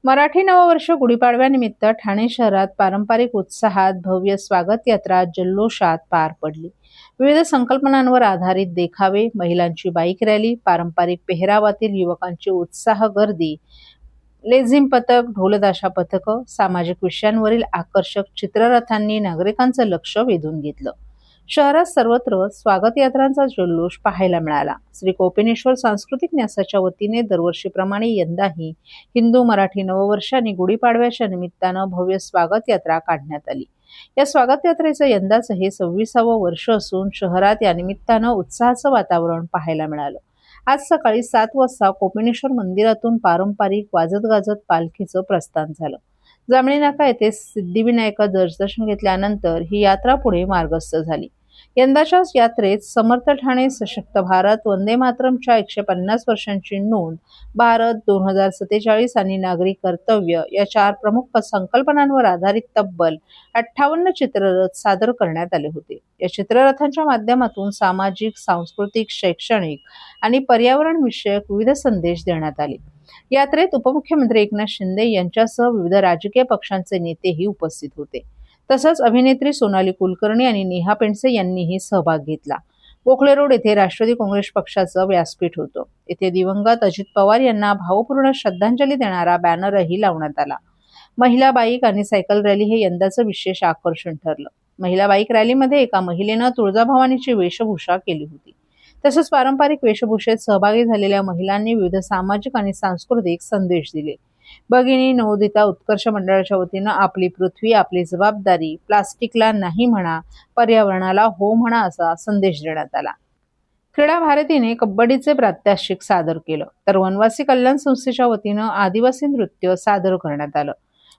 मराठी नववर्ष गुढीपाडव्यानिमित्त ठाणे शहरात पारंपरिक उत्साहात भव्य स्वागत यात्रा जल्लोषात पार पडली. विविध संकल्पनांवर आधारित देखावे, महिलांची बाईक रॅली, पारंपरिक पेहरावातील युवकांची उत्साह गर्दी, लेझिम पथक, ढोलताशा पथक, सामाजिक विषयांवरील आकर्षक चित्ररथांनी नागरिकांचं लक्ष वेधून घेतलं. शहरात सर्वत्र स्वागत यात्रांचा जल्लोष पाहायला मिळाला. श्री कोपिनेश्वर सांस्कृतिक न्यासाच्या वतीने दरवर्षीप्रमाणे यंदाही हिंदू मराठी नववर्ष आणि गुढीपाडव्याच्या निमित्तानं भव्य स्वागत यात्रा काढण्यात आली. या स्वागत यात्रेचं यंदाचं हे 26वं वर्ष असून शहरात या निमित्तानं उत्साहाचं वातावरण पाहायला मिळालं. आज सकाळी 7 वाजता कोपिनेश्वर मंदिरातून पारंपरिक वाजत गाजत पालखीचं प्रस्थान झालं. जांभळी नाका येथे सिद्धिविनायकाचं दर्शन घेतल्यानंतर ही यात्रा पुढे मार्गस्थ झाली. यंदाच्या यात्रेत समर्थ ठाणे, सशक्त भारत, वंदे मातरमच्या 150 वर्षांची नोंद, भारत 2047 आणि नागरी कर्तव्य या 4 प्रमुख संकल्पनांवर आधारित तब्बल 58 चित्ररथ सादर करण्यात आले होते. या चित्ररथांच्या माध्यमातून सामाजिक, सांस्कृतिक, शैक्षणिक आणि पर्यावरण विषयक विविध संदेश देण्यात आले. यात्रेत उपमुख्यमंत्री एकनाथ शिंदे यांच्यासह विविध राजकीय पक्षांचे नेतेही उपस्थित होते. तसंच अभिनेत्री सोनाली कुलकर्णी आणि नेहा पेंडसे यांनीही सहभाग घेतला. गोखले रोड येथे राष्ट्रवादी काँग्रेस पक्षाचं व्यासपीठ होतं. येथे दिवंगत अजित पवार यांना भावपूर्ण श्रद्धांजली देणारा बॅनरही लावण्यात आला. महिला बाईक आणि सायकल रॅली हे यंदाचं विशेष आकर्षण ठरलं. महिला बाईक रॅलीमध्ये एका महिलेनं तुळजाभवानीची वेशभूषा केली होती. तसंच पारंपरिक वेशभूषेत सहभागी झालेल्या महिलांनी विविध सामाजिक आणि सांस्कृतिक संदेश दिले. भगिनी नवोदिता उत्कर्ष मंडळाच्या वतीनं आपली पृथ्वी, आपली जबाबदारी, प्लास्टिकला नाही म्हणा, पर्यावरणाला हो म्हणा असा संदेश देण्यात आला. क्रीडा भारतीने कबड्डीचे प्रात्यक्षिक सादर केलं, तर वनवासी कल्याण संस्थेच्या वतीनं आदिवासी नृत्य सादर करण्यात आलं.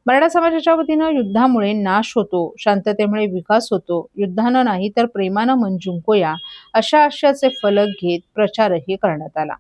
मराठा समाजाच्या वतीनं युद्धामुळे नाश होतो, शांततेमुळे विकास होतो, युद्धानं नाही तर प्रेमानं मन जिंकूया अशा आशयाचे फलक घेत प्रचारही करण्यात आला.